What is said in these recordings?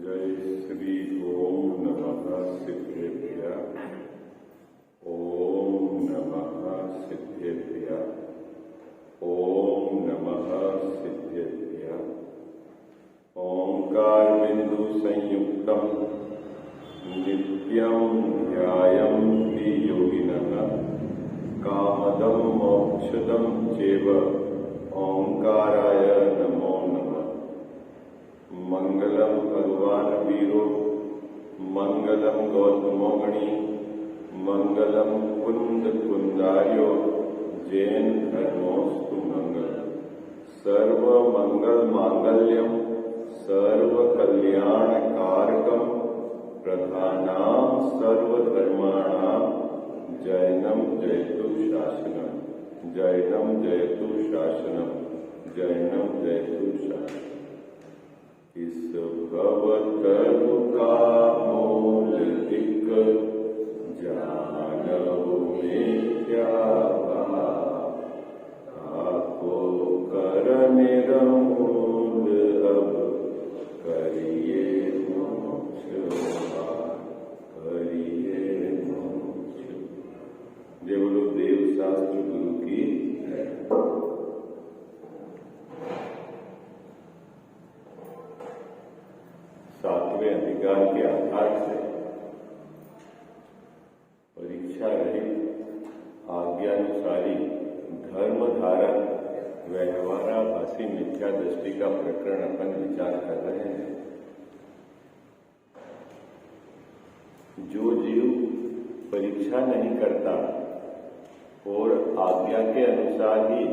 जय श्री ओम नमः सिद्धेभ्य। ओम नमः सिद्धेभ्य। ओम नमः सिद्धेभ्य। ओंकार बिंदु संयुक्तम नित्यं ध्यायन्ति योगिनः कामदं मोक्षदं चैव ओंकाराय नमो नमः। मंगलम भगवान वीरो मंगलम गौतमोमणि मंगलम कुंद कुंदार्यो जैन धर्मोस्तु मंगल। सर्व मंगल मांगल्यम सर्व कल्याण कारकम प्रधानाम सर्वधर्माणाम जैनम जयतु शासनम। जैनम जयतु शासनम। जैनम जयतु शासनम। इस भवतरु का मूल दिक जानहु में क्या भाव। आपको कर निरमूल अब करिए मोक्ष करिए मोक्ष। जय बोलो देव शास्त्र गुरु की। सातवें अधिकार के आधार से परीक्षा रहित आज्ञानुसारी धर्म धारक व्यवहाराभासी मिथ्या दृष्टि का प्रकरण अपन विचार कर रहे हैं। जो जीव परीक्षा नहीं करता और आज्ञा के अनुसार ही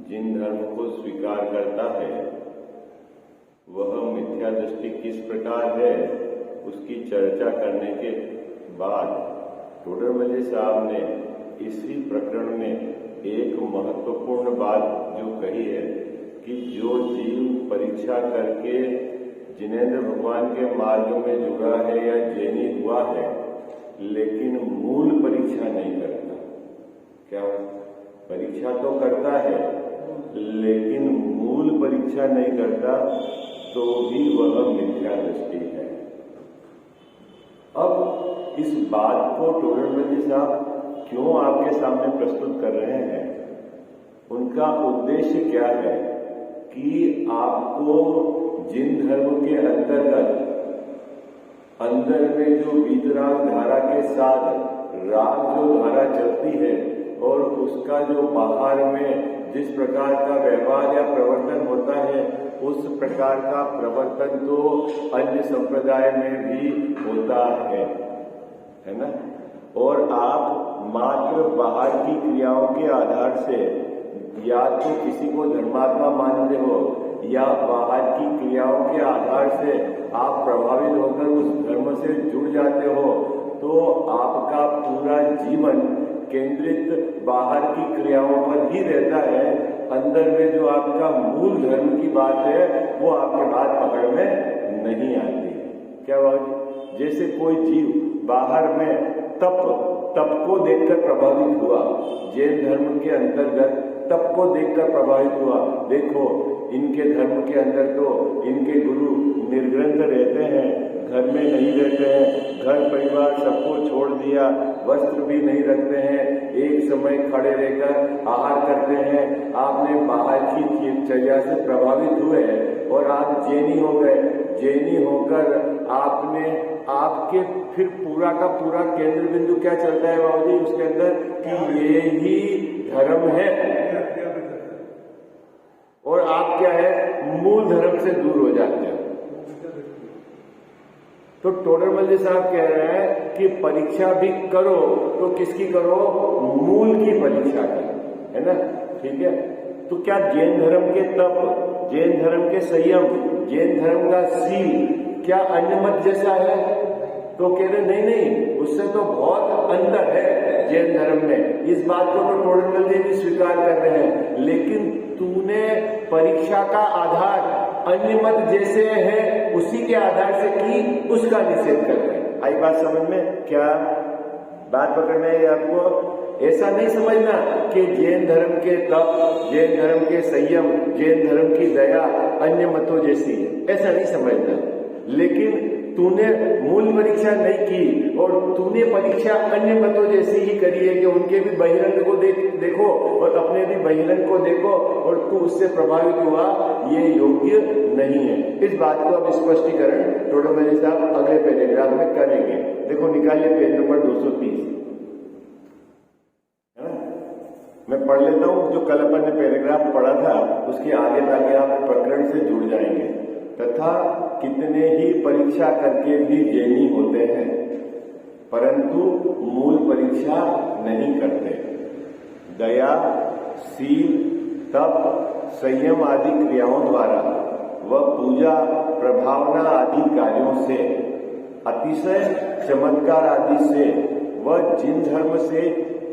जिन धर्म को स्वीकार करता है वह मिथ्या दृष्टि किस प्रकार है उसकी चर्चा करने के बाद टोडरमल साहब ने इसी प्रकरण में एक महत्वपूर्ण बात जो कही है कि जो जीव परीक्षा करके जिनेंद्र भगवान के मार्ग में जुड़ा है या जैनी हुआ है लेकिन मूल परीक्षा नहीं करता। क्या परीक्षा तो करता है लेकिन मूल परीक्षा नहीं करता तो भी वह मिथ्या दृष्टि है। अब इस बात को टोडरमल साहब क्यों आपके सामने प्रस्तुत कर रहे हैं, उनका उद्देश्य क्या है कि आपको जिन धर्म के अंतर्गत अंदर में जो वीतराग धारा के साथ राग जो धारा चलती है और उसका जो बाहर में जिस प्रकार का व्यवहार या प्रवर्तन होता है उस प्रकार का प्रवर्तन तो अन्य संप्रदाय में भी होता है ना। और आप मात्र बाहर की क्रियाओं के आधार से या तो किसी को धर्मात्मा मानते हो या बाहर की क्रियाओं के आधार से आप प्रभावित होकर उस धर्म से जुड़ जाते हो तो आपका पूरा जीवन केंद्रित बाहर की क्रियाओं पर ही रहता है। अंदर में जो आपका मूल धर्म की बात है वो आपके बात पकड़ में नहीं आती। क्या बात, जैसे कोई जीव बाहर में तप को देखकर प्रभावित हुआ, जैन धर्म के अंतर्गत तप को देखकर प्रभावित हुआ। देखो इनके धर्म के अंदर तो इनके गुरु निर्ग्रंथ रहते हैं, घर में नहीं रहते हैं, घर परिवार सबको छोड़ दिया, वस्त्र भी नहीं रखते हैं, एक समय खड़े रहकर आहार करते हैं। आपने बाहर की दिनचर्या से प्रभावित हुए और आप जैनी हो गए। जैनी होकर आपने आपके फिर पूरा का पूरा केंद्र बिंदु क्या चलता है बाबूजी उसके अंदर कि ये ही धर्म है और आप क्या है मूल धर्म से दूर हो जाते हो। तो टोडरमल साहब कह रहे हैं कि परीक्षा भी करो तो किसकी करो, मूल की परीक्षा की, है ना। ठीक है, तो क्या जैन धर्म के तप, जैन धर्म के संयम, जैन धर्म का सील क्या अन्य मत जैसा है? तो कह रहे नहीं, उससे तो बहुत अंतर है जैन धर्म में। इस बात को तो टोडरमल जी भी स्वीकार कर रहे हैं, लेकिन तूने परीक्षा का आधार अन्य मत जैसे है उसी के आधार से की, उसका निषेध कर रहे हैं। आई बात समझ में? क्या बात पकड़ना है आपको? ऐसा नहीं समझना कि जैन धर्म के तप, जैन धर्म के संयम, जैन धर्म की दया अन्य मतों जैसी है, ऐसा नहीं समझना। लेकिन तूने मूल परीक्षा नहीं की और तूने परीक्षा अन्य मतों जैसी ही करी है कि उनके भी बहिरंग को देखो और अपने भी बहिरंग को देखो और तू उससे प्रभावित हुआ, ये योग्य नहीं है। इस बात को अब स्पष्टीकरण टोडरमल साहब अगले पैराग्राफ में करेंगे। देखो निकालिए पेज नंबर 230, है ना? मैं पढ़ लेता हूं, जो कल अपन ने पैराग्राफ पढ़ा था उसके आगे ताकि आप प्रकरण से जुड़ जाएंगे। तथा कितने ही परीक्षा करके भी जैनी होते हैं परंतु मूल परीक्षा नहीं करते। दया, सील, तप, संयम आदि क्रियाओं द्वारा व पूजा, प्रभावना आदि कार्यों से, अतिशय चमत्कार आदि से व जिन धर्म से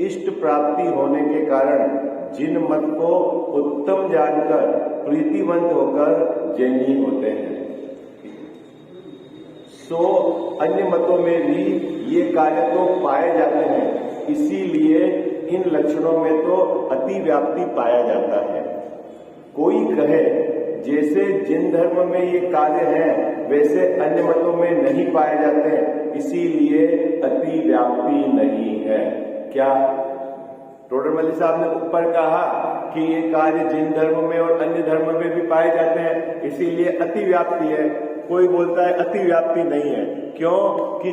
इष्ट प्राप्ति होने के कारण जिन मत को उत्तम जानकर प्रीतिवंत होकर जैनी होते हैं, सो अन्य मतों में भी ये कार्य तो पाए जाते हैं। इसीलिए इन लक्षणों में तो अतिव्याप्ति पाया जाता है। कोई कहे जैसे जिन धर्म में ये कार्य है वैसे अन्य मतों में नहीं पाए जाते, इसीलिए अतिव्याप्ति नहीं है। क्या टोडरमल साहब ने ऊपर कहा कि ये कार्य जिन धर्म में और अन्य धर्म में भी पाए जाते हैं, इसीलिए अतिव्याप्ति है। कोई बोलता है अतिव्याप्ति नहीं है। क्यों? कि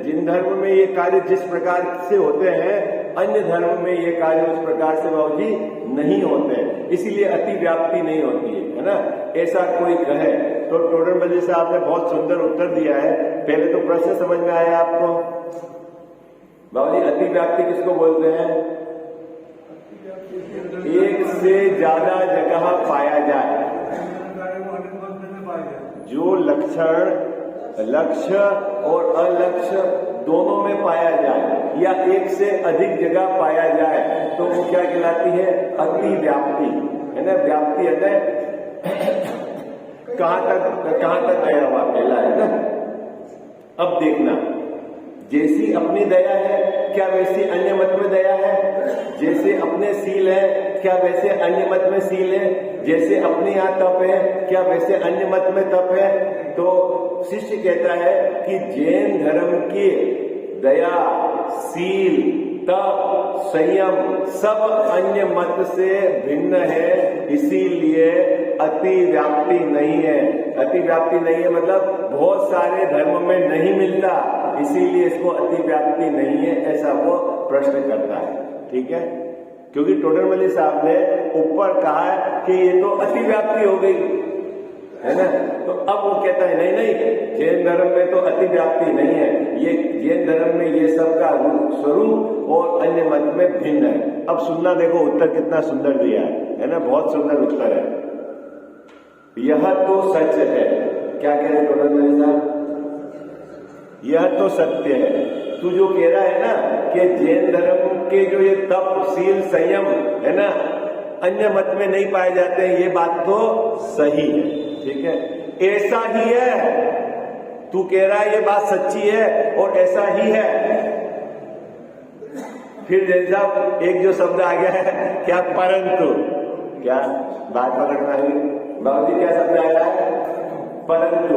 जिन धर्म में ये कार्य जिस प्रकार से होते हैं अन्य धर्म में ये कार्य उस प्रकार से बाबूजी नहीं होते हैं, इसीलिए अतिव्याप्ति नहीं होती है ना? ऐसा कोई कहे तो टोडरमल साहब ने बहुत सुंदर उत्तर दिया है। पहले तो प्रश्न समझ में आया आपको? बाबूजी अतिव्याप्ति किसको बोलते हैं? एक से ज्यादा जगह पाया जाए, जो लक्षण लक्ष्य और अलक्ष्य दोनों में पाया जाए या एक से अधिक जगह पाया जाए तो वो क्या कहलाती है? अतिव्याप्ति, है ना? व्याप्ति है ना, कहां तक गया हुआ पहला, है ना? अब देखना, जैसी अपनी दया है क्या वैसी अन्य मत में दया है? जैसे अपने सील है क्या वैसे अन्य मत में सील है? जैसे अपने यहाँ तप है क्या वैसे अन्य मत में तप है? तो शिष्य कहता है कि जैन धर्म की दया, सील, तप, संयम सब अन्य मत से भिन्न है, इसीलिए अतिव्याप्ति नहीं है। अतिव्याप्ति नहीं है मतलब बहुत सारे धर्म में नहीं मिलता, इसीलिए इसको अतिव्याप्ति नहीं है, ऐसा वो प्रश्न करता है। ठीक है, क्योंकि टोडरमल साहब ने ऊपर कहा कि ये तो अतिव्याप्ति हो गई, है ना? तो अब वो कहता है नहीं, जैन धर्म में तो अतिव्याप्ति नहीं है, ये जैन धर्म में ये सब का स्वरूप और अन्य मत में भिन्न है। अब सुनना, देखो उत्तर कितना सुंदर दिया है ना? बहुत सुंदर उत्तर है। यह तो सच है। क्या कह रहे टोडरमल साहब? यह तो सत्य है। तू जो कह रहा है ना कि जैन धर्म के जो ये तप, सील, संयम है ना अन्य मत में नहीं पाए जाते हैं, ये बात तो सही है। ठीक है, ऐसा ही है। तू कह रहा है ये बात सच्ची है और ऐसा ही है। फिर जैसा एक जो शब्द आ गया है क्या? परंतु। क्या बात पकड़ना है बाबूजी? क्या शब्द आया है? परंतु।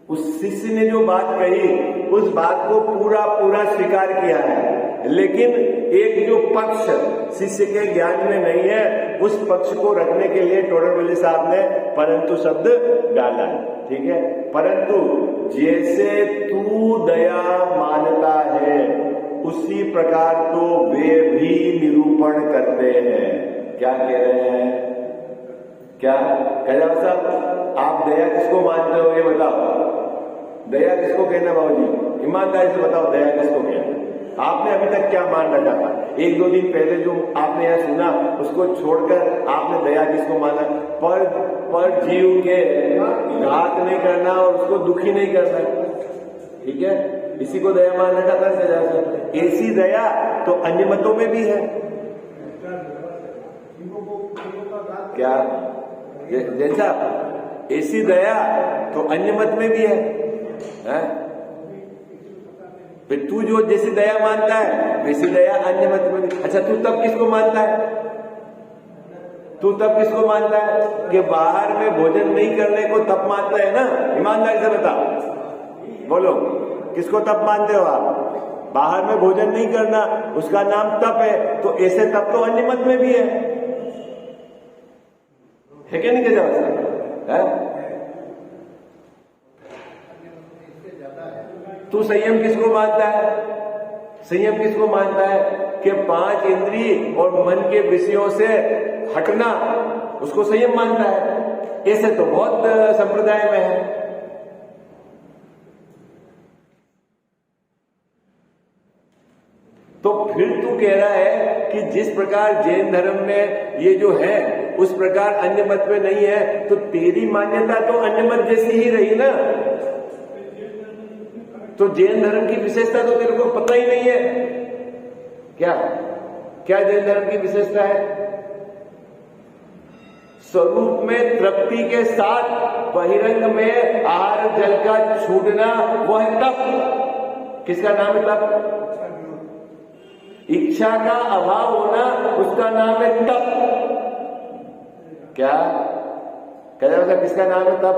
उस शिष्य ने जो बात कही उस बात को पूरा स्वीकार किया है, लेकिन एक जो पक्ष शिष्य के ज्ञान में नहीं है उस पक्ष को रखने के लिए टोडरमल साहब ने परंतु शब्द डाला है। ठीक है, परंतु जैसे तू दया मानता है उसी प्रकार तो वे भी निरूपण करते हैं। क्या कह रहे हैं? क्या कह साहब, आप दया किसको मानते हो ये बताओ? दया किसको कहना बाबूजी? ईमानदारी से बताओ, दया किसको कहना? आपने अभी तक क्या मान रखा था? एक दो दिन पहले जो आपने यहाँ सुना उसको छोड़कर आपने दया किसको माना? पर जीव के घात नहीं करना और उसको दुखी नहीं करना। ठीक है, इसी को दया मान रखा था। ऐसी दया तो अन्य मतों में भी है। क्या जैसा ऐसी दया तो अन्य मत में भी है? फिर तू जो जैसी दया मानता है वैसी दया अन्य मत में भी। अच्छा, तू तब किसको मानता है? तू तप किसको मानता है कि बाहर में भोजन नहीं करने को तप मानता है ना? ईमानदारी से बता, बोलो किसको तप मानते हो आप? बाहर में भोजन नहीं करना उसका नाम तप है। तो ऐसे तप तो अन्य मत में भी है क्या? नहीं क्या है? तू संयम किसको मानता है? संयम किसको मानता है कि 5 इंद्रिय और मन के विषयों से हटना, उसको संयम मानता है। ऐसे तो बहुत संप्रदाय में है। तो फिर तू कह रहा है कि जिस प्रकार जैन धर्म में ये जो है उस प्रकार अन्य मत में नहीं है, तो तेरी मान्यता तो अन्य मत जैसी ही रही ना। तो जैन धर्म की विशेषता तो तेरे को पता ही नहीं है क्या? क्या जैन धर्म की विशेषता है? स्वरूप में तृप्ति के साथ बहिरंग में आहार जल का छूटना, वो है तप। किसका नाम है तप? इच्छा का अभाव होना, उसका नाम है तप। क्या कह रहे हो? किसका नाम है तप?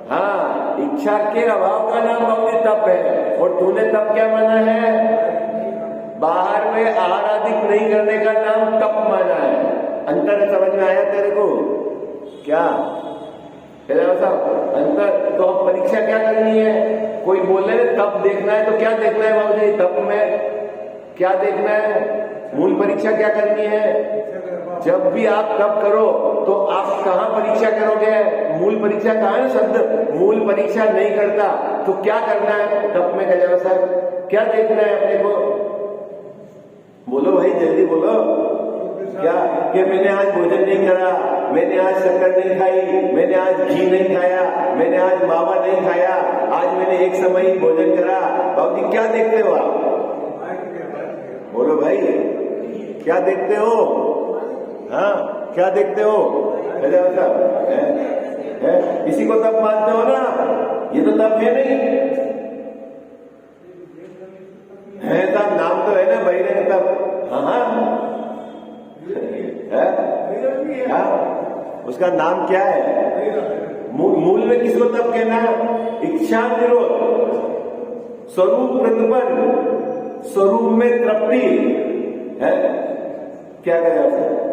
हाँ, इच्छा के अभाव का नाम बाबूजी तप है। और तूने तप क्या माना है? बाहर में आहार आदि नहीं करने का नाम तप माना है। अंतर समझ में आया तेरे को क्या? अंतर। तो अब परीक्षा क्या करनी है? कोई बोले तप देखना है, तो क्या देखना है बाबूजी तप में? क्या देखना है? मूल परीक्षा क्या करनी है? जब भी आप तप करो तो आप कहां परीक्षा करोगे? मूल परीक्षा कहां है? शब्द मूल परीक्षा नहीं करता तो क्या करना है तप में? कह सर क्या देखना है अपने को? बोलो भाई, जल्दी बोलो। क्या कि मैंने आज भोजन नहीं करा, मैंने आज शक्कर नहीं खाई, मैंने आज घी नहीं खाया, मैंने आज मावा नहीं खाया, आज मैंने एक समय ही भोजन करा। बाबूजी क्या देखते हो आप? बोलो भाई, क्या देखते हो? हाँ, क्या देखते हो? इसी को तप मानते हो ना? ये तो तप है नहीं है साहब, नाम तो है ना बहिरंग तप। हाँ उसका नाम क्या है? मूल में किसको तप कहना? इच्छा निरोध, स्वरूप प्रतिपन्न, स्वरूप में तृप्ति है। क्या करें?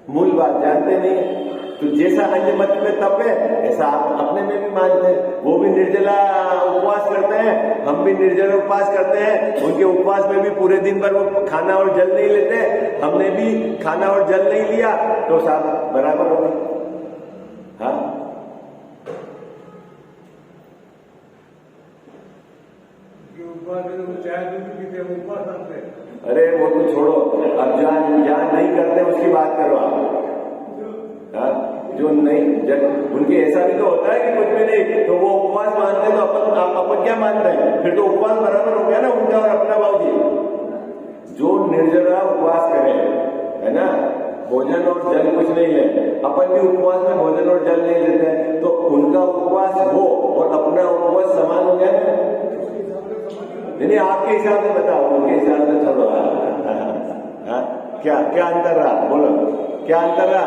मूल बात जानते नहीं। तो जैसा अन्य मत में तप है ऐसा आप अपने में भी मानते हैं। वो भी निर्जला उपवास करते हैं, हम भी निर्जला उपवास करते हैं। उनके उपवास में भी पूरे दिन भर वो खाना और जल नहीं लेते, हमने भी खाना और जल नहीं लिया, तो साहब बराबर हो गए। हाँ, अरे वो तो छोड़ो, अब जान नहीं करते उसकी बात करो आप। जो नहीं उनके ऐसा भी तो होता है कि कुछ भी नहीं, तो वो उपवास मानते हैं, तो अपन क्या मानते हैं? फिर तो उपवास बराबर हो गया ना उनका और अपना। बाबूजी जो निर्जला उपवास करे है ना, भोजन और जल कुछ नहीं है, अपन भी उपवास में भोजन और जल नहीं लेते हैं, तो उनका उपवास हो और अपना उपवास समान हो गया ना? नहीं, आपके हिसाब से बताओ, उनके हिसाब से चलो। क्या क्या अंतर रहा? बोलो क्या अंतर रहा?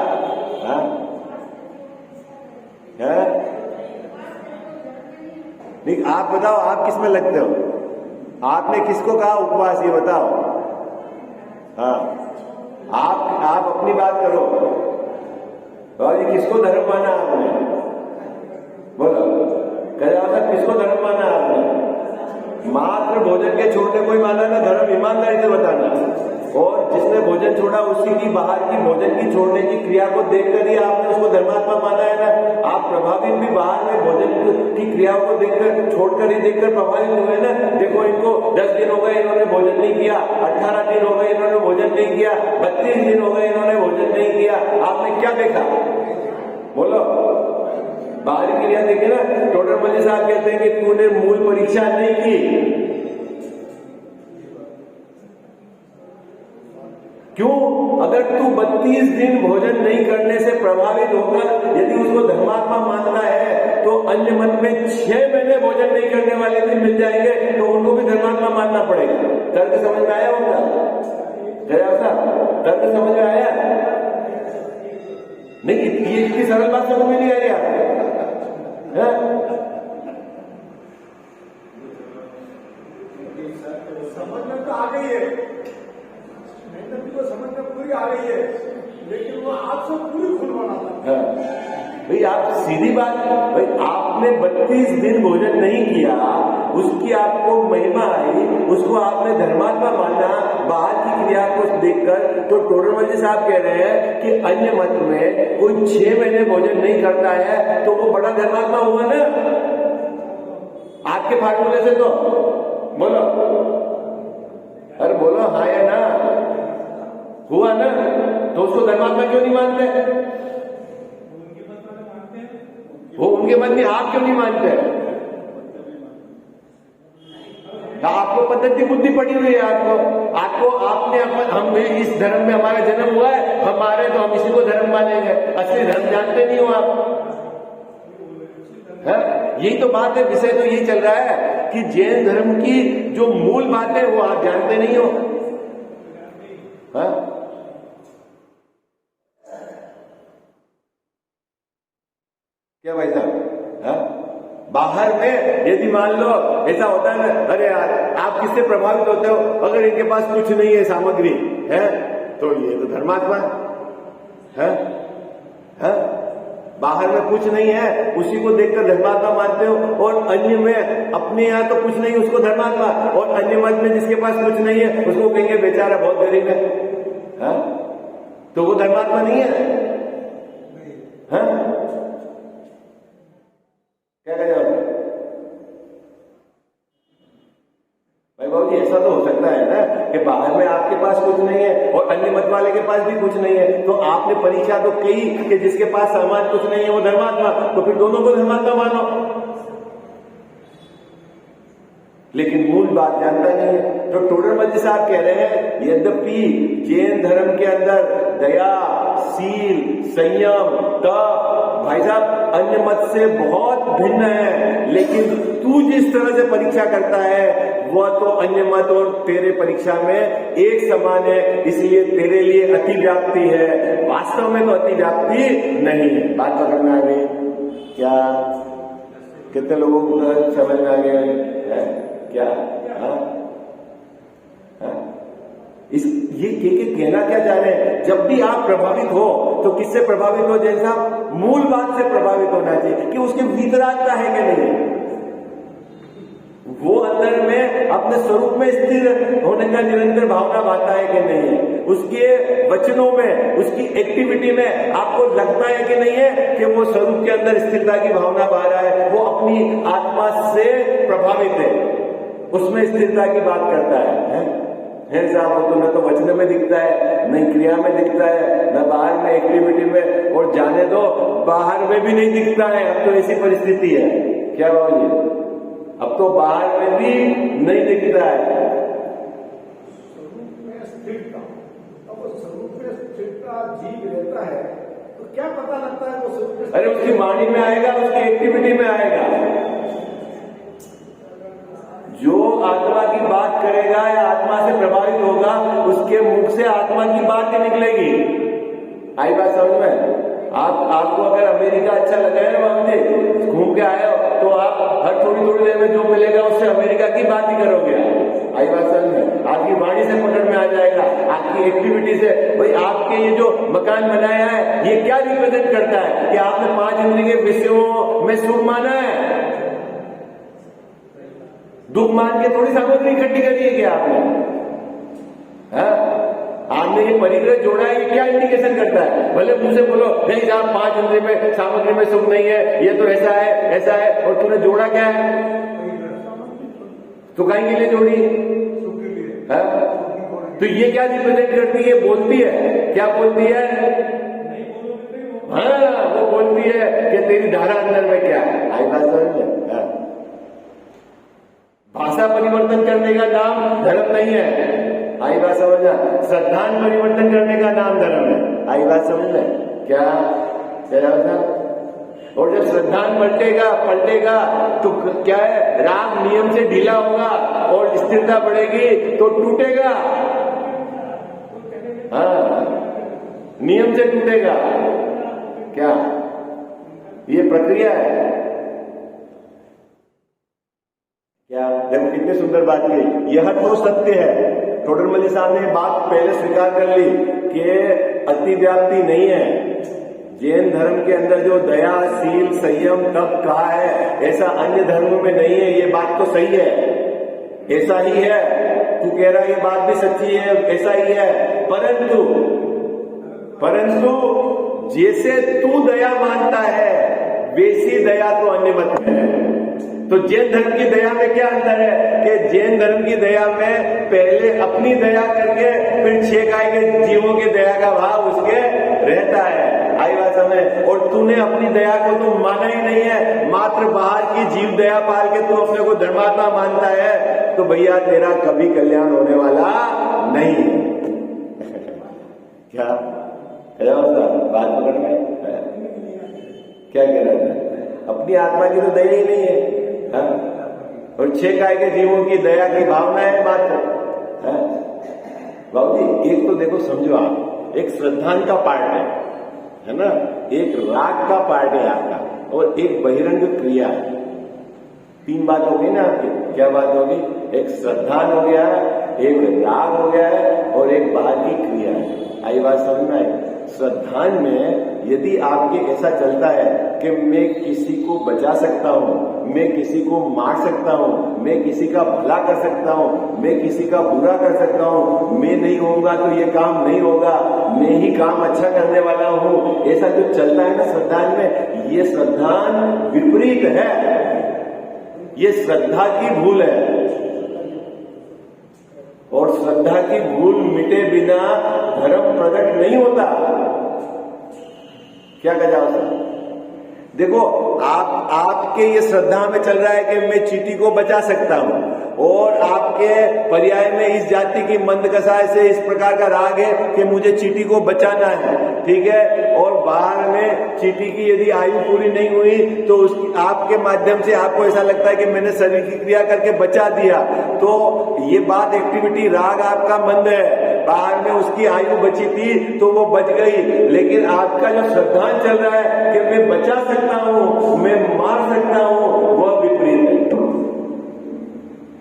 नहीं, आप बताओ, आप किस में लगते हो? आपने किसको कहा उपवास, ये बताओ। हाँ, आप अपनी बात करो। और ये किसको धर्म माना आपने? बोलो, किसको धर्म माना आपने? मात्र भोजन के छोड़ने को ही माना ना धर्म? ईमानदारी से बताना। और जिसने भोजन छोड़ा उसी की बाहर की भोजन की छोड़ने की क्रिया को देखकर ही आपने उसको धर्मात्मा माना है ना। आप प्रभावित भी बाहर में भोजन की क्रियाओं को देखकर, छोड़कर ही देखकर प्रभावित हुए ना। देखो, इनको 10 दिन हो गए इन्होंने भोजन नहीं किया, 18 दिन हो गए इन्होंने भोजन नहीं किया, 32 दिन हो गए इन्होंने भोजन नहीं किया। आपने क्या देखा? बोलो, बाहरी क्रिया देखे ना। टोडरमल साहब कहते हैं कि तूने मूल परीक्षा नहीं की। क्यों? अगर अगर तू 32 दिन भोजन नहीं करने से प्रभावित होकर यदि उसको धर्मात्मा मानता है तो अन्य मत में 6 महीने भोजन नहीं करने वाले दिन मिल जाएंगे तो उनको भी धर्मात्मा मानना पड़ेगा। तर्क समझ में आया उनका? जया साहब, तर्क समझ में आया? नहीं, ये इतनी सरल बात समझ में नहीं आ रही आपको? समझ में तो आ गई है, तो समझ में पूरी आ गई है, लेकिन वो आपसे पूरी खुलवाना था। भाई आप सीधी बात, भाई आपने 32 दिन भोजन नहीं किया, उसकी आपको महिमा आई, उसको आपने धर्मात्मा माना बाहर की क्रिया को देखकर, तो टोडरमल साहब कह रहे हैं कि अन्य मत में कोई 6 महीने भोजन नहीं करता है तो वो बड़ा धर्मात्मा हुआ ना आपके फार्मूले से। तो बोलो, अरे बोलो हाँ या ना, हुआ ना? तो उसको धर्मात्मा क्यों नहीं मानते? वो उनके मन में, आप क्यों नहीं मानते? आपको पद्धति बुद्धि पड़ी हुई है, आपको आपने हम इस धर्म में हमारा जन्म हुआ है, हमारे तो हम इसी को धर्म मानेंगे। असली धर्म जानते नहीं हो आप। यही तो बात है, विषय तो यही चल रहा है कि जैन धर्म की जो मूल बात है वो आप जानते नहीं हो। क्या भाई साहब? बाहर में यदि मान लो ऐसा होता है ना, अरे यार आप किससे प्रभावित होते हो? अगर इनके पास कुछ नहीं है सामग्री है तो ये तो धर्मात्मा है। बाहर में कुछ नहीं है, उसी को देखकर धर्मात्मा मानते हो, और अन्य में अपने यहाँ तो कुछ नहीं, उसको धर्मात्मा, और अन्य मत में जिसके पास कुछ नहीं है उसको कहेंगे बेचारा बहुत गरीब है, तो वो धर्मात्मा नहीं है। क्या कह जाओ भाई बाबू जी? ऐसा तो हो सकता है ना कि बाहर में आपके पास कुछ नहीं है और अन्य मत वाले के पास भी कुछ नहीं है, तो आपने परीक्षा तो की कि जिसके पास सामान कुछ नहीं है वो धर्मात्मा, तो फिर दोनों को धर्मात्मा मानो। लेकिन मूल बात जानता नहीं है। तो टोडरमल साहब कह रहे हैं यद्यपि जैन धर्म के अंदर दया, सील, संयम, तप भाई साहब अन्य मत से बहुत भिन्न है, लेकिन तू जिस तरह से परीक्षा करता है वह तो अन्य मत और तेरे परीक्षा में एक समान है, इसलिए तेरे लिए अति व्याप्ति है, वास्तव में तो अति व्याप्ति नहीं है। बात पकड़ में आ गई क्या? कितने लोगों को समझ में आ गया है क्या? ये कहना क्या चाह रहे हैं? जब भी आप प्रभावित हो तो किससे प्रभावित हो? जैसा मूल बात से प्रभावित होना चाहिए कि उसके वीतरागता है कि नहीं, वो अंदर में अपने स्वरूप में स्थिर होने का निरंतर भावना भाता है कि नहीं है, उसके वचनों में, उसकी एक्टिविटी में आपको लगता है कि नहीं है कि वो स्वरूप के अंदर स्थिरता की भावना बहा रहा है, वो अपनी आत्मा से प्रभावित है, उसमें स्थिरता की बात करता है साहब। वो तो न तो वचन में दिखता है, न क्रिया में दिखता है, न बाहर में एक्टिविटी में, और जाने दो बाहर में भी नहीं दिखता है। अब तो ऐसी परिस्थिति है क्या बाबू जी? अब तो बाहर में भी नहीं दिखता है। स्वरूप में स्थिरता, अब स्वरूप में स्थिरता जीव रहता है तो क्या पता लगता है वो स्वरूप? अरे उसकी वाणी में आएगा, उसकी एक्टिविटी में आएगा। जो आत्मा की बात करेगा या आत्मा से प्रभावित होगा उसके मुख से आत्मा की बात ही निकलेगी। आई बात समझ में? आपको अगर अमेरिका अच्छा लगा है ना बाबू जी, घूम के आए हो तो आप हर थोड़ी देर में जो मिलेगा उससे अमेरिका की बात ही करोगे। आई बात समझ में? आपकी वाणी से पकड़ में आ जाएगा, आपकी एक्टिविटी से। भाई आपके ये जो मकान बनाया है ये क्या रिप्रेजेंट करता है कि आपने 5 इंद्रिय के विषयों में सुख माना है, दुख मान के थोड़ी सामग्री इकट्ठी करी है क्या आपने? आपने ये परिग्रह जोड़ा है, ये क्या इंडिकेशन करता है? भले मुंह से बोलो नहीं साहब 5 इंद्रिय में सामग्री में सुख नहीं है, ये तो ऐसा है, और तूने जोड़ा क्या है? तो कहीं के लिए जोड़ी? तो ये क्या रिप्रेजेंट करती है? बोलती है क्या? बोलती है वो बोलती है कि तेरी धारा अंदर में क्या है। आई बात समझ में? भाषा परिवर्तन करने का नाम धर्म नहीं है। आई बात समझना, श्रद्धान परिवर्तन करने का नाम धर्म है। आई बात समझना क्या था? और जब श्रद्धान पलटेगा तो क्या है, राग नियम से ढीला होगा और स्थिरता बढ़ेगी तो टूटेगा। हाँ, नियम से टूटेगा क्या? ये प्रक्रिया है क्या? देखो कितनी सुंदर बात की, यह तो सत्य है। टोडरमल साहब ने बात पहले स्वीकार कर ली कि अतिव्याप्ति नहीं है। जैन धर्म के अंदर जो दया, शील, संयम, तप कहा है, ऐसा अन्य धर्मों में नहीं है। ये बात तो सही है, ऐसा ही है। तू कह रहा है ये बात भी सच्ची है, ऐसा ही है। परंतु जैसे तू दया मानता है वैसी दया तो अन्य मत में है। तो जैन धर्म की दया में क्या अंतर है कि जैन धर्म की दया में पहले अपनी दया करके फिर 6 गाय के जीवों की दया का भाव उसके रहता है। आई बात समझ? और तूने अपनी दया को तो माना ही नहीं है, मात्र बाहर की जीव दया पाल के तू अपने को धर्मात्मा मानता है, तो भैया तेरा कभी कल्याण होने वाला नहीं है। क्या बात पकड़ में क्या कह रहा था? अपनी आत्मा की तो दया ही नहीं है। हाँ? और 6 गाय के जीवों की दया की भावना है मात्र। बाबू जी एक तो देखो, समझो आप, एक श्रद्धान का पार्ट है ना, एक राग का पार्ट है आपका, और एक बहिरंग क्रिया है। 3 बात हो गई ना आपकी। क्या बात होगी? एक श्रद्धान हो गया, एक राग हो गया है, और एक बाहर की क्रिया है। आई बात समझ में आई? श्रद्धान में यदि आपके ऐसा चलता है कि मैं किसी को बचा सकता हूं, मैं किसी को मार सकता हूं, मैं किसी का भला कर सकता हूं, मैं किसी का बुरा कर सकता हूं, मैं नहीं होऊंगा तो ये काम नहीं होगा, मैं ही काम अच्छा करने वाला हूं, ऐसा जो चलता है ना श्रद्धान में, ये श्रद्धान विपरीत है। ये श्रद्धा की भूल है, और श्रद्धा की भूल मिटे बिना धर्म प्रकट नहीं होता। क्या कहा सर? देखो आपके ये श्रद्धा में चल रहा है कि मैं चींटी को बचा सकता हूं, और आपके पर्याय में इस जाति की मंदकसाय से इस प्रकार का राग है कि मुझे चींटी को बचाना है, ठीक है। और बाहर में चींटी की यदि आयु पूरी नहीं हुई तो उसकी आपके माध्यम से आपको ऐसा लगता है कि मैंने शरीर की क्रिया करके बचा दिया, तो ये बात एक्टिविटी राग आपका मंद है। बाहर में उसकी आयु बची थी तो वो बच गई, लेकिन आपका जो श्रद्धान चल रहा है कि मैं बचा सकता हूं, मैं मार सकता हूं, वह विपरीत है।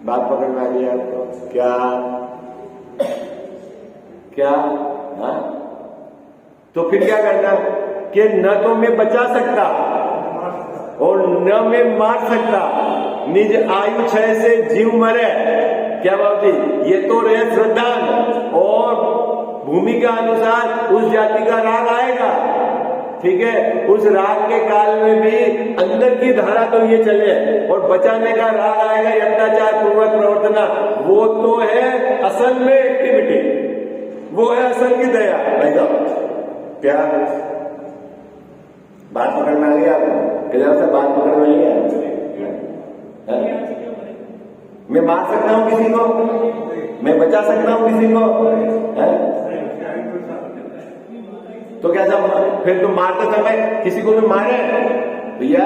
बात पकड़ में आ गई आपको? क्या हाँ? तो फिर क्या करना कि न तो मैं बचा सकता और न मैं मार सकता, निज आयु क्षय से जीव मरे। क्या बात है? ये तो रहे श्रद्धान, और भूमि का अनुसार उस जाति का राग आएगा, ठीक है। उस राग के काल में भी अंदर की धारा तो ये चले, और बचाने का राग आएगा अत्याचार पूर्वक प्रवर्तना, वो तो है असल में एक्टिविटी, वो है असल की दया। भाई साहब प्यार, बात पकड़ में आ गई आपको? किधर से बात पकड़ में आई है? मैं मार सकता हूं किसी को, मैं बचा सकता हूं किसी को, है? तो क्या सब फिर तुम मारते समय किसी को भी मारे भैया?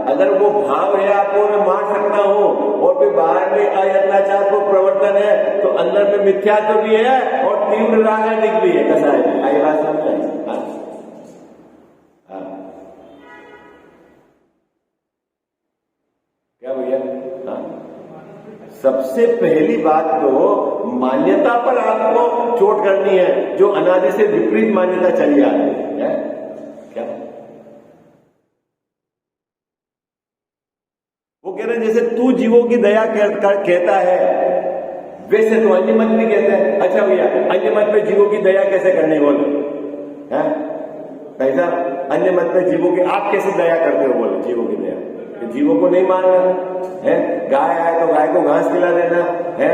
अगर वो भाव है आपको मैं मार सकता हूं, और फिर बाहर में अत्याचार को प्रवर्तन है, तो अंदर में मिथ्यात्व भी है और तीव्र राजनीतिक भी है। कैसा है? आई बात समझ में? क्या भैया? सबसे पहली बात तो मान्यता पर आपको चोट करनी है, जो अनादि से विपरीत मान्यता चली आ रही है। क्या वो कह रहे हैं जैसे तू जीवों की दया कहता है, वैसे तो अन्य मत भी कहते हैं। अच्छा भैया, अन्य मत पे जीवों की दया कैसे करनी? बोलो भाई साहब, अन्य मत पे जीवों की आप कैसे दया करते हो? बोलो जीवों की दया, जीवों को नहीं मारना है। गाय आए तो गाय को घास खिला देना है,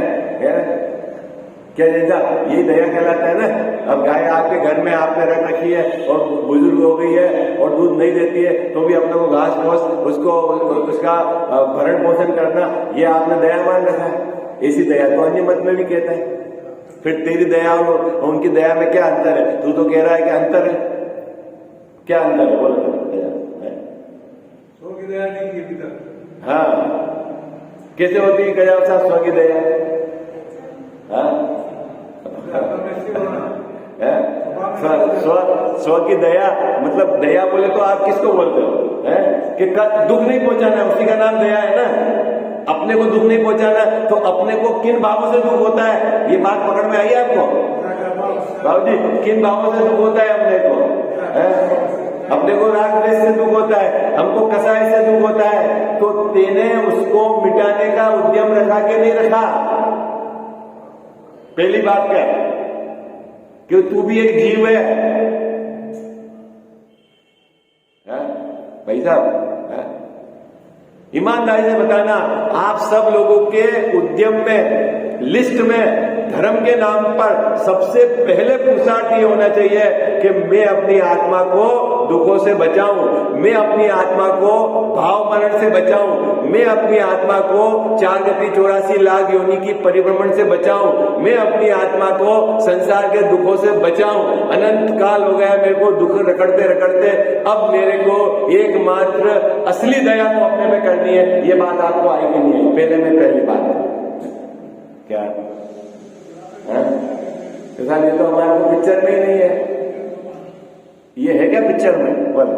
क्या जैसा यही दया कहलाता है ना। अब गाय आपके घर में आपने रख रखी है और बुजुर्ग हो गई है और दूध नहीं देती है, तो भी अपने को घास फूस उसको उसका भरण पोषण करना, ये आपने दया मान रखा है। ऐसी दया तो अन्य मत में भी कहता है। फिर तेरी दया और उनकी दया में क्या अंतर है? तू तो कह रहा है कि अंतर है, क्या अंतर है? बोलो दया है? स्व की दया नहीं की अभी तक। हाँ, कैसे होती है गया साहब स्व की दया? हाँ, स्व की दया मतलब दया बोले तो आप किसको बोलते हो? है कि दुख नहीं पहुंचाना, उसी का नाम दया है ना। अपने को दुख नहीं पहुंचाना, तो अपने को किन भावों से दुख होता है? ये बात पकड़ में आई है आपको बाबू जी? किन भावों से दुख होता है अपने को? है अपने को राग द्वेष से दुख होता है, हमको कसाई से दुख होता है। तो तेने उसको मिटाने का उद्यम रखा कि नहीं रखा? पहली बात क्या है कि तू भी एक जीव है भाई साहब। ईमानदारी से बताना, आप सब लोगों के उद्यम में, लिस्ट में धर्म के नाम पर सबसे पहले पुरुषार्थ ये होना चाहिए कि मैं अपनी आत्मा को दुखों से बचाऊं, मैं अपनी आत्मा को भाव मरण से बचाऊं, मैं अपनी आत्मा को 4 गति 84 लाख योनि की परिभ्रमण से बचाऊं, मैं अपनी आत्मा को संसार के दुखों से बचाऊं। अनंत काल हो गया मेरे को दुख रगड़ते रगड़ते, अब मेरे को एकमात्र असली दया तो अपने में करनी है। ये बात आपको आई कि नहीं आई? पहले में पहली बात क्या है? ये तो हमारे को पिक्चर में ही नहीं है। ये है क्या पिक्चर में? बोल,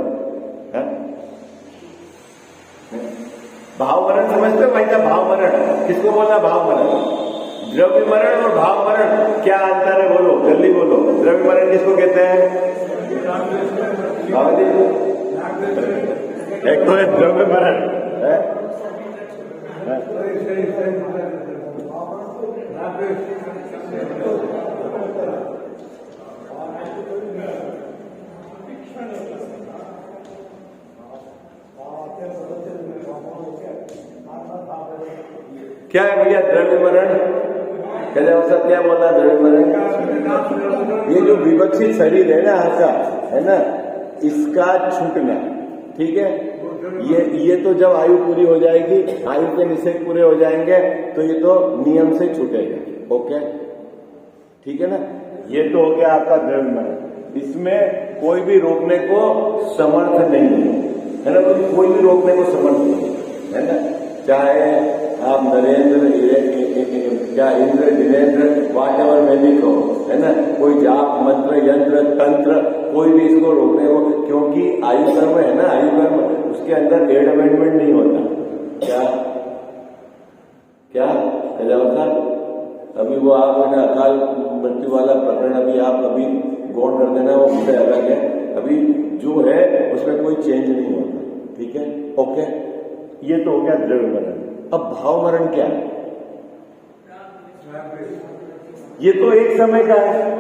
भाव मरण समझते हो भाई साहब? भाव मरण किसको बोलना? भाव मरण, द्रव्य मरण और भाव मरण क्या अंतर है? बोलो जल्दी बोलो। द्रव्य मरण किसको कहते हैं? एक तो है द्रव्य मरण है? क्या है भैया द्रव्य मरण? क्या बोला द्रव्य मरण? ये जो विवक्षित शरीर है ना आपका, है ना, इसका छूटना, ठीक है? ये तो जब आयु पूरी हो जाएगी, आयु के निषेध पूरे हो जाएंगे, तो ये तो नियम से छूटेगा। ओके, ठीक है ना? ये तो हो गया आपका द्रव्य मरण। इसमें कोई भी रोकने को समर्थ नहीं है ना? कोई भी रोकने को समर्थ नहीं है ना? चाहे आप नरेंद्र, क्या इंद्र, जिनेन्द्र, वाट एवर में भी कहो, है ना? कोई जाप मंत्र यंत्र तंत्र, कोई भी इसको रोकने को, क्योंकि आयु कर्म है ना, आयु कर्म, उसके अंदर एड अमेंडमेंट नहीं होता। क्या क्या होता? अभी वो आप है ना अकाल मृत्यु वाला प्रकरण अभी आप अभी गौर कर देना, वो मुझे अलग है। अभी जो है उसमें कोई चेंज नहीं होता, ठीक है? ओके, ये तो हो गया द्रव्य मरण। अब भाव मरण क्या है? ये तो एक समय का है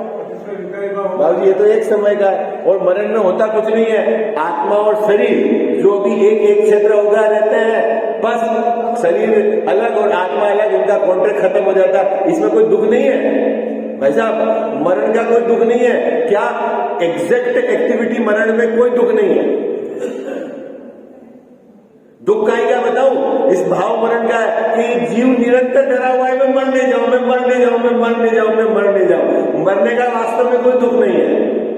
बाबू, ये तो एक समय का है। और मरण में होता कुछ नहीं है। आत्मा और शरीर जो भी एक क्षेत्र होगा रहते हैं, बस शरीर अलग और आत्मा अलग, इनका कॉन्ट्रैक्ट खत्म हो जाता है। इसमें कोई दुख नहीं है भाई साहब, मरण का कोई दुख नहीं है। क्या एग्जैक्ट एक्टिविटी मरण में कोई दुख नहीं है। दुख का ही क्या बताऊं? इस भाव मरण का है कि जीव निरंतर डरा हुआ है, मैं मरने जाऊं, मैं मरने जाऊं, मैं मरने जाऊं, मैं मरने जाऊं। मरने का वास्तव में कोई दुख नहीं है।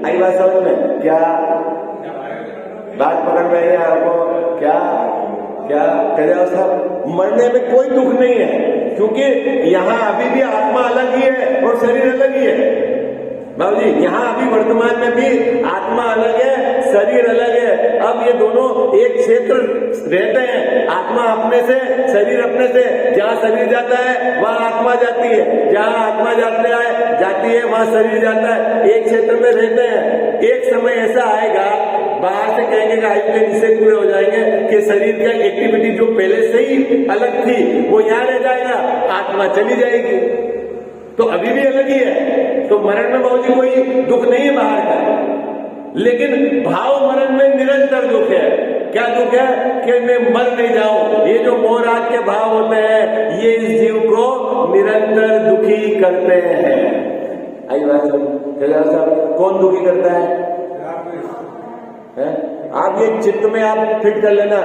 आई बात समझ में? क्या बात पकड़ में आई आपको? क्या क्या कह रहे हो साहब? मरने में कोई दुख नहीं है, क्योंकि यहाँ अभी भी आत्मा अलग ही है और शरीर अलग ही है बाबू जी। यहाँ अभी वर्तमान में भी आत्मा अलग है, शरीर अलग है। अब ये दोनों एक क्षेत्र रहते हैं, आत्मा अपने से, शरीर अपने से। जहाँ शरीर जाता है वहाँ आत्मा जाती है, जहाँ आत्मा जाती है वहाँ शरीर जाता है। एक क्षेत्र में रहते हैं। एक समय ऐसा आएगा, बाहर से कहेंगे कि आयु के निषेध पूरे हो जाएंगे, कि शरीर का एक्टिविटी जो पहले से ही अलग थी वो यहाँ रह जाएगा, आत्मा चली जाएगी। तो अभी भी अलग ही है। तो मरण में बाबूजी कोई दुख नहीं है बाहर का, लेकिन भाव मरण में निरंतर दुख है। क्या दुख है? कि मैं मर नहीं जाऊं। ये जो मोहराग के भाव होते हैं, ये इस जीव को निरंतर दुखी करते हैं। आई बात साहब, कौन दुखी करता है? आप ये चित्त में आप फिट कर लेना,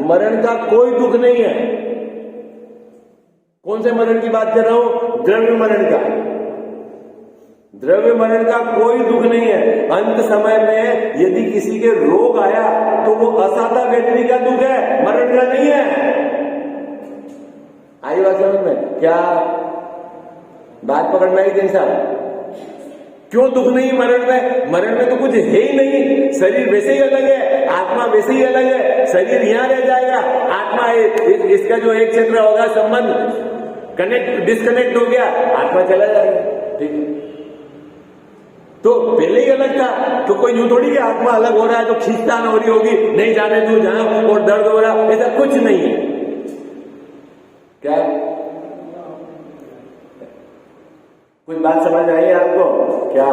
मरण का कोई दुख नहीं है। कौन से मरण की बात कर रहा हूं? द्रव्य मरण का। द्रव्य मरण का कोई दुख नहीं है। अंत समय में यदि किसी के रोग आया तो वो असाता व्यक्ति का दुख है, मरण का नहीं है। आई बात समझ में? क्या बात पकड़ में आई दिन साहब? क्यों दुख नहीं मरण में? मरण में तो कुछ है ही नहीं। शरीर वैसे ही अलग है, आत्मा वैसे ही अलग है। शरीर यहां रह जाएगा, आत्मा इसका जो एक क्षेत्र होगा संबंध कनेक्ट डिस्कनेक्ट हो गया, आत्मा चला जाएगा। ठीक है, तो पहले ही अलग था, तो कोई यूं थोड़ी कि आत्मा अलग हो रहा है तो खींचतान हो रही होगी, नहीं जाने तू जहां और दर्द हो रहा, ऐसा कुछ नहीं है। क्या कुछ बात समझ आई है आपको? क्या?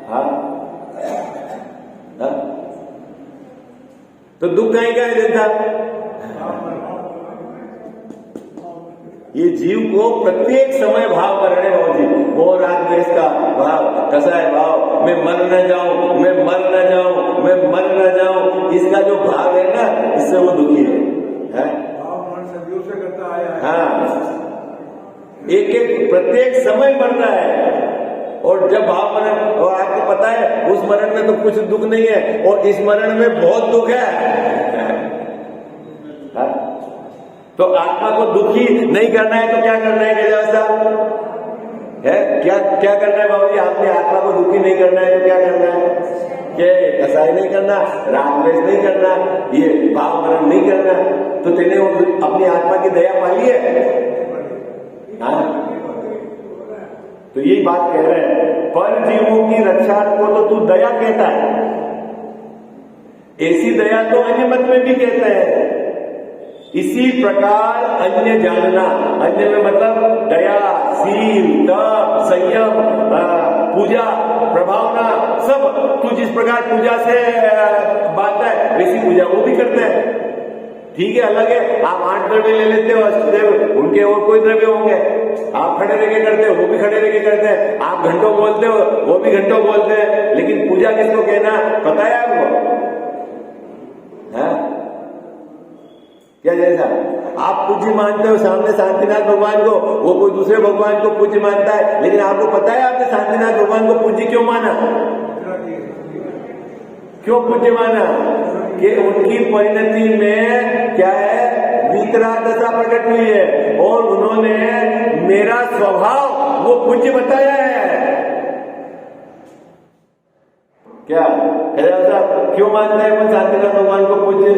हाँ, तो दुख कहीं का है जनता? ये जीव को प्रत्येक समय भाव कर रहे हैं जी, वो राग द्वेष का भाव कैसा है? भाव मैं मर न जाऊं, मैं मर न जाऊं, मैं मर न जाऊं, इसका जो भाव है ना, इससे वो दुखी है? से करता आया है। हाँ, एक एक प्रत्येक समय मरता है। और जब भाव मरण, और आपको पता है उस मरण में तो कुछ दुख नहीं है, और इस मरण में बहुत दुख है। हाँ? तो आत्मा को दुखी नहीं करना है तो क्या करना है? क्या है? क्या करना है बाबू जी? आपने आत्मा को दुखी नहीं करना है तो क्या करना है? कि कसाई नहीं करना, राग द्वेष नहीं करना, ये भाव मरण नहीं करना। तो तेने अपनी आत्मा की दया पाली है। हाँ? तो यही बात कह रहे हैं, पर जीवों की रक्षा को तो तू दया कहता है, ऐसी दया तो अन्य मत में भी कहते हैं। इसी प्रकार अन्य जानना, अन्य में मतलब दया, सील, तप, संयम, पूजा, प्रभावना, सब तू जिस प्रकार पूजा से बात है वैसी पूजा वो भी करते हैं। ठीक है, अलग है। आप 8 द्रव्य ले लेते हो अष्टदेव, उनके और कोई द्रव्य होंगे। आप खड़े रह के करते हो, वो भी खड़े रह के करते हैं। आप घंटों बोलते हो, वो भी घंटों बोलते हैं। लेकिन पूजा किसको कहना पता है आपको? है क्या? जैसा आप पूज्य मानते हो सामने शांतिनाथ भगवान को, वो कोई दूसरे भगवान को पूज्य मानता है, लेकिन आपको पता है आपने शांतिनाथ भगवान को पूज्य क्यों माना? क्यों पूज्य माना? कि उनकी परिणति में क्या है? वितराग दशा प्रकट हुई है, और उन्होंने मेरा स्वभाव वो पूज्य बताया है। क्या साहब क्यों मानते हैं अपन शांतिनाथ भगवान को पूज्य?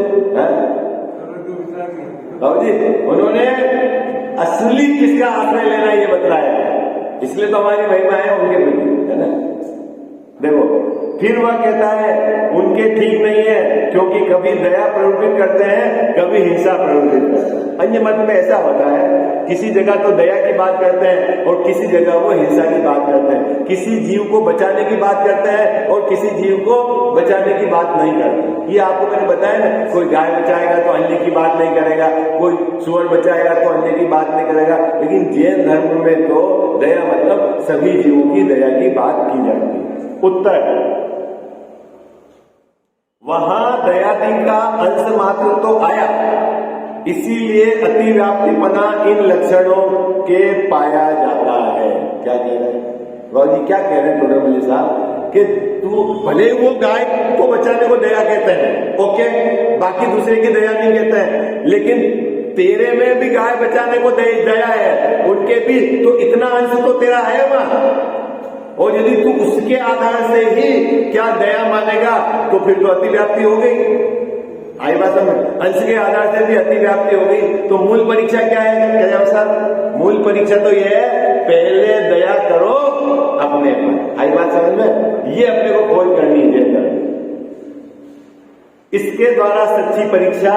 बाबू जी, उन्होंने असली किसका आश्रय लेना ये बतलाया, इसलिए तो हमारी महिमा है उनके प्रति, है ना? देखो, फिर वह कहता है उनके ठीक नहीं है, क्योंकि कभी दया प्रवृत्त करते हैं, कभी हिंसा प्रवृत्त करते हैं। अन्य मत में ऐसा होता है, किसी जगह तो दया की बात करते हैं और किसी जगह वो हिंसा की बात करते हैं। किसी जीव को बचाने की बात करते हैं और किसी जीव को बचाने की बात नहीं करते। ये आपको मैंने बताया ना, कोई गाय बचाएगा तो अन्य की बात नहीं करेगा, कोई सुअर बचाएगा तो अन्य की बात नहीं करेगा। लेकिन जैन धर्म में तो दया मतलब सभी जीवों की दया की बात की जाती है। उत्तर, वहां दयादि का अंश मात्र तो आया, इसीलिए अतिव्याप्तिपना इन लक्षणों के पाया जाता है। क्या कह रहे हैं बाबू जी? क्या कह रहे हैं टोडरमल साहब? कि तू भले वो गाय को बचाने को दया कहते हैं, ओके, बाकी दूसरे की दया नहीं कहते हैं, लेकिन तेरे में भी गाय बचाने को दया है, उनके भी, तो इतना अंश तो तेरा है वहां। और यदि तू उसके आधार से ही क्या दया मानेगा तो फिर तो अतिव्याप्ति हो गई। आई बात समझ? अंश के आधार से भी अतिव्याप्ति हो गई। तो मूल परीक्षा क्या है साहब? मूल परीक्षा तो यह है, पहले दया करो अपने पर। आई बात समझ में? ये अपने को खोज करनी है। इसके द्वारा सच्ची परीक्षा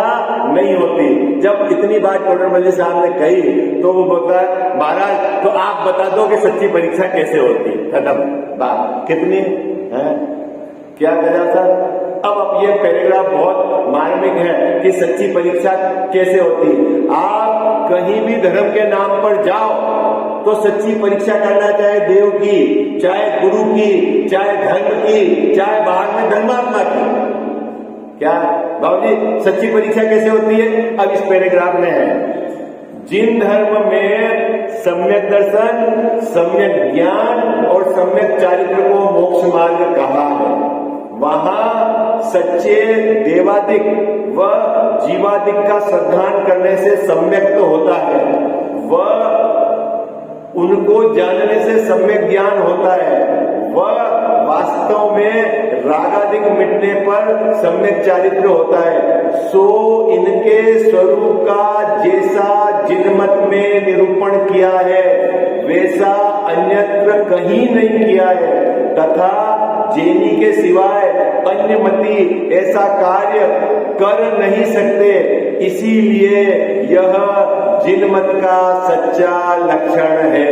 नहीं होती। जब इतनी बात टोडरमल साहब ने कही तो वो बोलता है, महाराज तो आप बता दो कि सच्ची परीक्षा कैसे होती। खत्म बात। कितनी है? क्या कहा साहब? अब ये पैराग्राफ बहुत मार्मिक है कि सच्ची परीक्षा कैसे होती। आप कहीं भी धर्म के नाम पर जाओ तो सच्ची परीक्षा करना, चाहे देव की, चाहे गुरु की, चाहे धर्म की, चाहे बाहर में धर्मात्मा की। क्या बाबूजी सच्ची परीक्षा कैसे होती है? अब इस पैराग्राफ में है, जिन धर्म में सम्यक दर्शन, सम्यक ज्ञान और सम्यक चारित्र को मोक्ष मार्ग कहा है। वहां सच्चे देवादिक व जीवादिक का श्रद्धान करने से सम्यक तो होता है, वह उनको जानने से सम्यक ज्ञान होता है, वह वास्तव में रागादिक मिटने पर सम्यक चारित्र होता है। सो इनके स्वरूप का जैसा जिनमत में निरूपण किया है वैसा अन्यत्र कहीं नहीं किया है, तथा जैनी के सिवाय अन्य मती ऐसा कार्य कर नहीं सकते। इसीलिए यह जिनमत का सच्चा लक्षण है।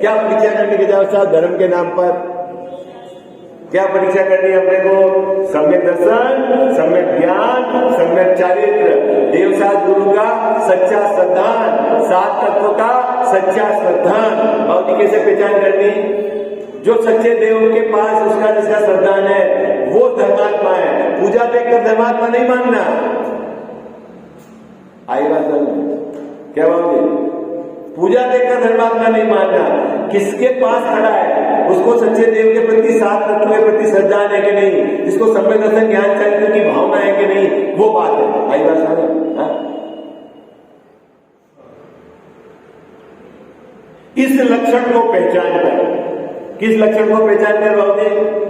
क्या परीक्षा करने के जाओ साहब धर्म के नाम पर? क्या परीक्षा करनी है अपने को? सम्यक दर्शन, सम्यक ज्ञान, सम्यक चारित्र, देवसात गुरु का सच्चा श्रद्धान, सात तत्व का सच्चा श्रद्धान। और कैसे पहचान करनी? जो सच्चे देव के पास उसका जिसका श्रद्धान है वो धर्मात्मा है। पूजा देखकर धर्मात्मा नहीं मानना। आई बात समझ? क्या बोलोगे? पूजा देखकर धर्मात्मा नहीं मानना। किसके पास खड़ा है उसको सच्चे देव के प्रति, सात तत्व के प्रति श्रद्धान है कि नहीं, जिसको सम्यक दर्शन ज्ञान चारित्र की भावना है कि नहीं, वो बात है। आई बात समझ? इस लक्षण को पहचान कर, किस लक्षण को पहचान कर बाबूजी?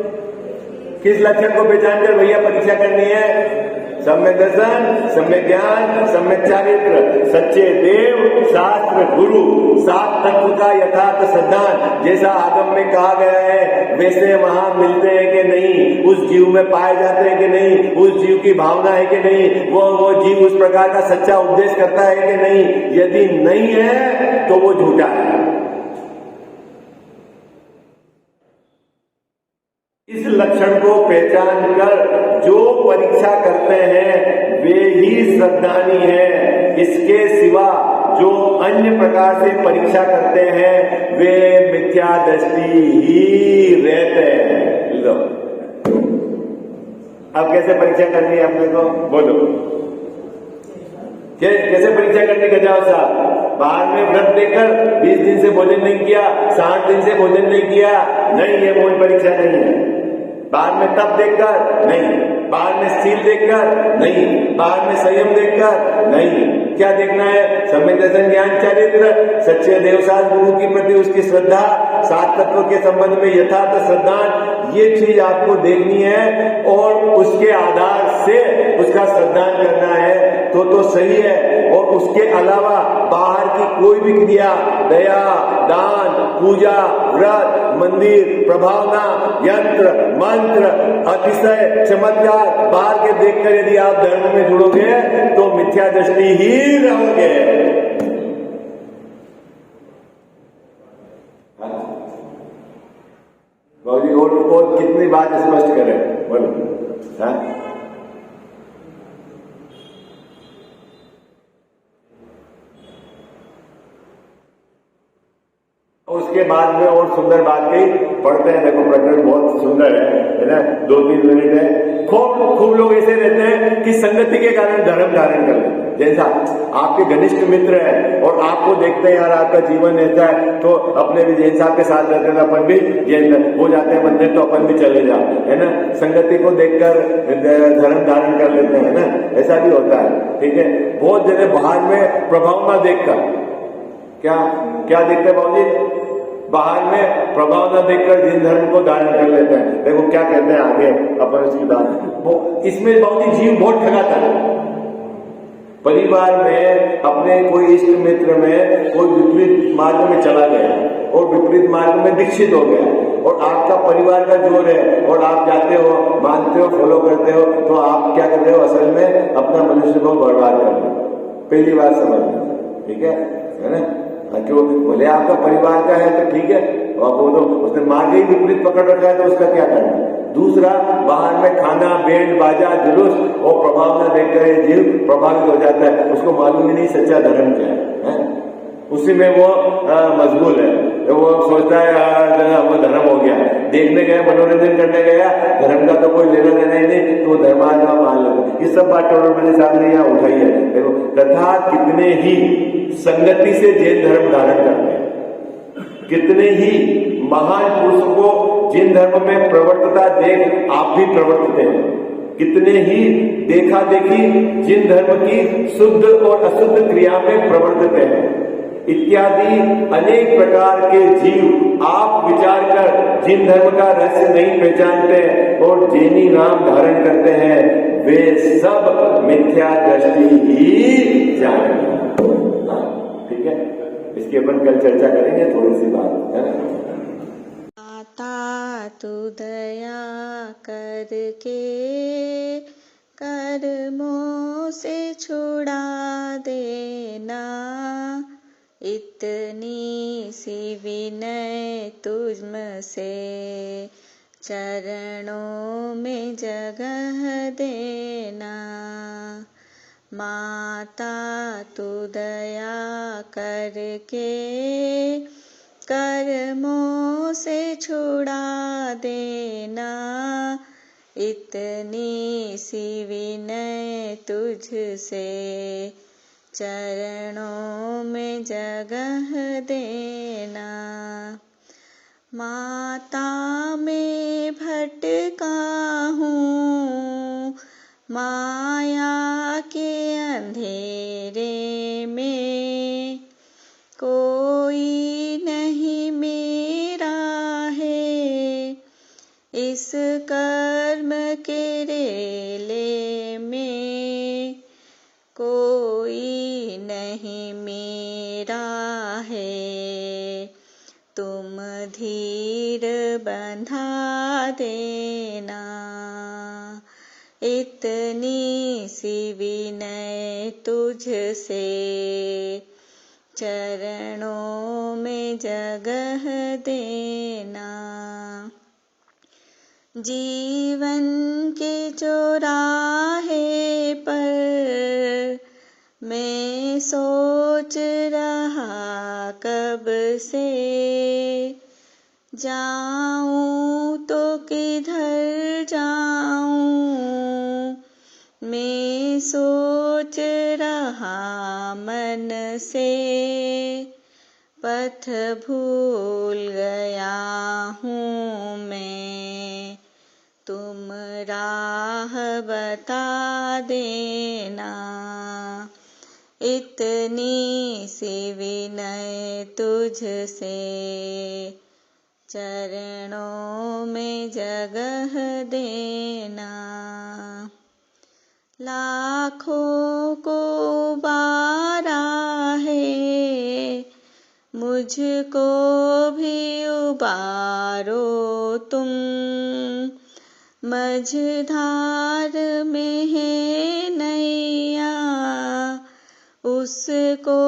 किस लक्षण को पहचान कर भैया परीक्षा करनी है? सम्यक दर्शन, सम्यक ज्ञान, सम्यक चारित्र, सच्चे देव, शास्त्र, गुरु, सात तत्व का यथार्थ श्रद्धान। जैसा आगम में कहा गया है वैसे वहां मिलते हैं कि नहीं, उस जीव में पाए जाते हैं कि नहीं, उस जीव की भावना है कि नहीं, वो जीव उस प्रकार का सच्चा उपदेश करता है कि नहीं। यदि नहीं है तो वो झूठा है। इस लक्षण को पहचान कर जो परीक्षा करते हैं वे ही श्रद्धानी है। इसके सिवा जो अन्य प्रकार से परीक्षा करते हैं वे मिथ्या दृष्टि ही रहते हैं। लो अब कैसे परीक्षा करनी है अपने को? बोलो कैसे परीक्षा करने का? जाओ साहब बाहर में व्रत देकर 20 दिन से भोजन नहीं किया, 60 दिन से भोजन नहीं किया, नहीं ये मोह परीक्षा नहीं है। बाहर में तप देखकर नहीं, बाहर में सील देखकर नहीं, बाहर में संयम देखकर नहीं। क्या देखना है? सम्यक दर्शन ज्ञान चारित्र, सच्चे देवसात गुरु के प्रति उसकी श्रद्धा, सात तत्व के संबंध में यथार्थ श्रद्धान, ये चीज आपको देखनी है और उसके आधार से उसका श्रद्धान करना है तो सही है। और उसके अलावा बाहर की कोई भी क्रिया, दया, दान, पूजा, व्रत, मंदिर, प्रभावना, यंत्र, मंत्र, अतिशय, चमत्कार बाहर के देखकर यदि आप धर्म में जुड़ोगे तो मिथ्या दृष्टि ही रहोगे। बाबूजी और कितनी बात स्पष्ट करें? बोलो। हाँ उसके बाद में और सुंदर बात कही, पढ़ते हैं। देखो प्रकरण बहुत सुंदर है ना, 2-3 मिनट है। खूब लोग ऐसे रहते हैं कि संगति के कारण धर्म धारण कर लेते हैं। जैसा आपके घनिष्ठ मित्र है और आपको देखते हैं यार आपका जीवन ऐसा है तो अपने भी जैन साहब के साथ रहते हैं, अपन भी जैन हो जाते हैं मंदिर तो अपन भी चले जाओ, है ना। संगति को देखकर धर्म धारण कर लेते हैं ना, ऐसा भी होता है। ठीक है, बहुत जगह बाहर में प्रभाव ना देखकर क्या देखते हैं बाबूजी? बाहर में प्रभाव न देखकर जिन धर्म को धारण कर लेते हैं। देखो क्या कहते हैं आगे अपन उसकी बात। इसमें बाबूजी जीव बहुत ठगाता है। परिवार में अपने कोई इष्ट मित्र में कोई विपरीत मार्ग में चला गया और विपरीत मार्ग में दीक्षित हो गया और आपका परिवार का जोर है और आप जाते हो, मानते हो, फॉलो करते हो, तो आप क्या कर रहे हो? असल में अपना मनुष्य को बर्बाद कर रहे हो। पहली बात समझना, ठीक है ना। क्यों? बोले आपका परिवार का है तो ठीक है, और वो तो उसने मार्ग ही विपरीत पकड़ रखा है तो उसका क्या करना। दूसरा, बाहर में खाना, बैंड बाजा, जुलूस और प्रभाव न देखकर जीव प्रभावित हो जाता है। उसको मालूम ही नहीं सच्चा धर्म क्या है? उसी में वो मशगूल है। तो वो सोचता है वो धर्म हो गया, देखने गया, मनोरंजन करने गया, धर्म का तो कोई लेना देना ही नहीं, तो धर्मात्मा मान लो। ये सब बात टोडरमल साहब ने यहाँ उठाई है। देखो तथा कितने ही संगति से जैन धर्म धारण करते हैं, कितने ही महान पुरुषों को जिन धर्म में प्रवर्तता देख आप भी प्रवर्तते हैं, कितने ही देखा देखी जिन धर्म की शुद्ध और अशुद्ध क्रिया में प्रवर्तित हैं, इत्यादि अनेक प्रकार के जीव आप विचार कर जिन धर्म का रहस्य नहीं पहचानते और जैनी नाम धारण करते हैं, वे सब मिथ्या दृष्टि ही जानेंगे। ठीक है, इसकी अपन कल चर्चा करेंगे, थोड़ी सी बात है ना। माता तू दया करके कर्मों से छुड़ा देना, इतनी सी विनय तुझसे चरणों में जगह देना। माता तू दया करके कर्मों से छुड़ा देना, इतनी सी विनय तुझसे चरणों में जगह देना। माता में भटका हूँ माया के अंधेरे में, कोई नहीं मेरा है इस कर्म के रेले में, कोई नहीं मेरा है तुम धीर बंधा देना। इतनी सी विनय तुझसे चरणों में जगह देना। जीवन के चौराहे पर मैं सोच रहा कब से, जाऊं तो किधर जाऊं, मैं सोच रहा मन से, पथ भूल गया हूँ मैं, तुम राह बता देना। इतनी सी विनय तुझसे चरणों में जगह देना। लाखों को उबारा है, मुझको भी उबारो तुम, मझधार में है नैया, उसको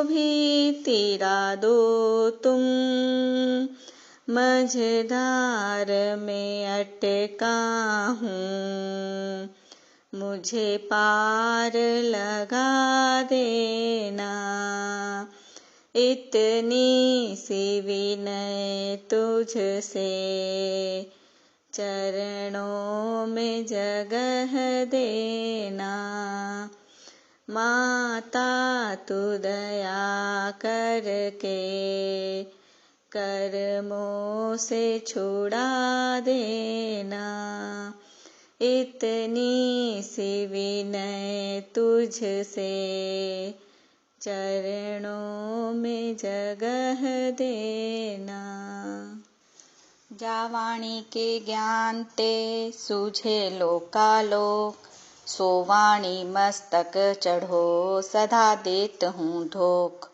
भी तिरा दो तुम, मझधार में अटका हूँ, मुझे पार लगा देना। इतनी सी विनय तुझसे चरणों में जगह देना। माता तू दया करके कर्मों से छुड़ा देना। इतनी सी विनय तुझसे चरणों में जगह देना। जावाणी के ज्ञान ते सूझे लोकालोक, सोवाणी मस्तक चढ़ो सदा देत हूँ धोख।